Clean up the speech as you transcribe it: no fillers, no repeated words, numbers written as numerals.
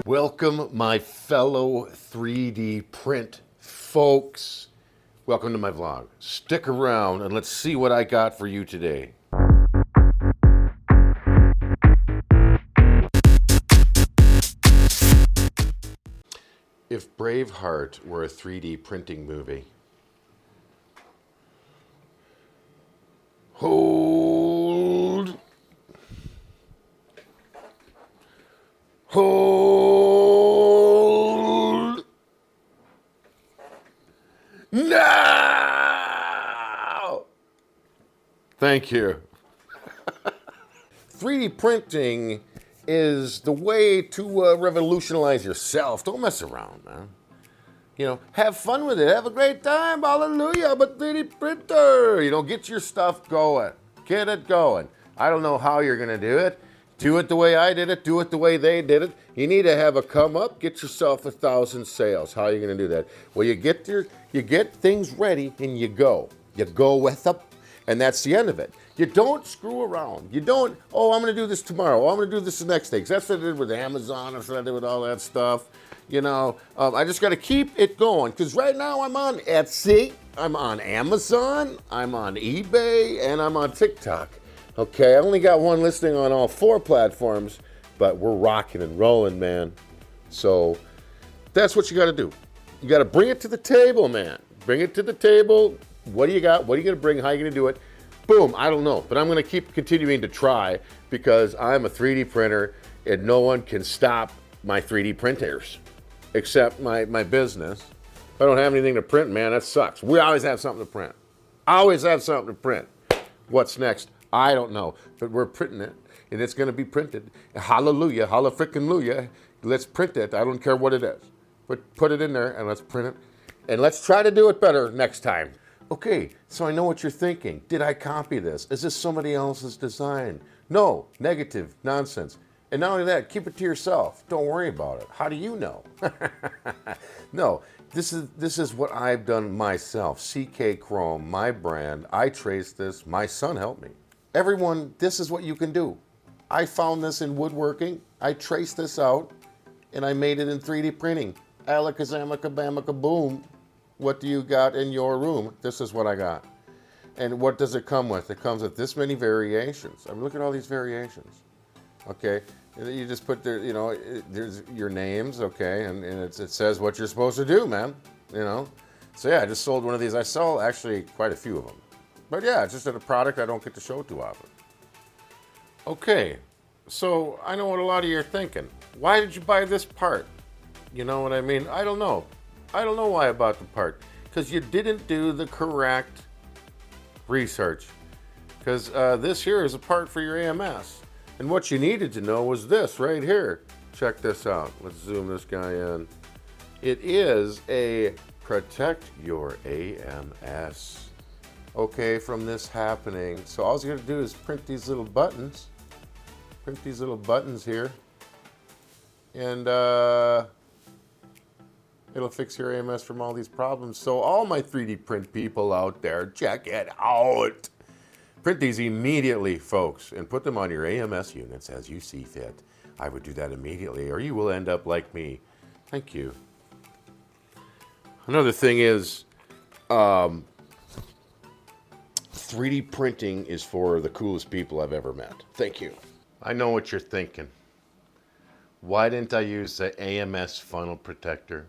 Welcome, my fellow 3D print folks. Welcome to my vlog. Stick around and let's see what I got for you today. If Braveheart were a 3D printing movie, hold, now. Thank you. 3D printing is the way to revolutionize yourself. Don't mess around, man. You know, have fun with it. Have a great time. Hallelujah. I'm a 3D printer. You know, get your stuff going. Get it going. I don't know how you're going to do it. Do it the way I did it. Do it the way they did it. You need to have a come up. Get yourself 1,000 sales. How are you going to do that? Well, you get things ready and you go. You go with them. And that's the end of it. You don't screw around. You don't, oh, I'm going to do this tomorrow. Oh, I'm going to do this the next day. 'Cause that's what I did with Amazon. That's what I did with all that stuff. You know, I just got to keep it going. Because right now I'm on Etsy. I'm on Amazon. I'm on eBay. And I'm on TikTok. Okay, I only got one listing on all 4 platforms. But we're rocking and rolling, man. So that's what you got to do. You got to bring it to the table, man. Bring it to the table. What do you got? What are you going to bring? How are you going to do it? Boom, I don't know. But I'm going to keep continuing to try because I'm a 3D printer and no one can stop my 3D printers except my business. If I don't have anything to print, man, that sucks. We always have something to print. Always have something to print. What's next? I don't know. But we're printing it and it's going to be printed. Hallelujah, holla frickin' luya. Let's print it. I don't care what it is. But put it in there and let's print it. And let's try to do it better next time. Okay, so I know what you're thinking. Did I copy this? Is this somebody else's design? No, negative, nonsense. And not only that, keep it to yourself. Don't worry about it. How do you know? No, this is what I've done myself. CK Chrome, my brand. I traced this. My son helped me. Everyone, this is what you can do. I found this in woodworking. I traced this out, and I made it in 3D printing. Alakazamaka bamaka boom. What do you got in your room? This is what I got. And what does it come with? It comes with this many variations. I mean, look at all these variations. Okay, and you just put there, you know, there's your names, okay, and it says what you're supposed to do, man. You know, so yeah, I just sold one of these. I sell actually quite a few of them, but yeah, it's just a product I don't get to show too often. Okay, so I know what a lot of you are thinking. Why did you buy this part? You know what I mean? I don't know. I don't know why I bought the part. Because you didn't do the correct research. Because this here is a part for your AMS. And what you needed to know was this right here. Check this out. Let's zoom this guy in. It is a protect your AMS. Okay, from this happening. So all you got to do is print these little buttons. Print these little buttons here. And it'll fix your AMS from all these problems. So all my 3D print people out there, check it out. Print these immediately, folks, and put them on your AMS units as you see fit. I would do that immediately, or you will end up like me. Thank you. Another thing is, 3D printing is for the coolest people I've ever met. Thank you. I know what you're thinking. Why didn't I use the AMS funnel protector?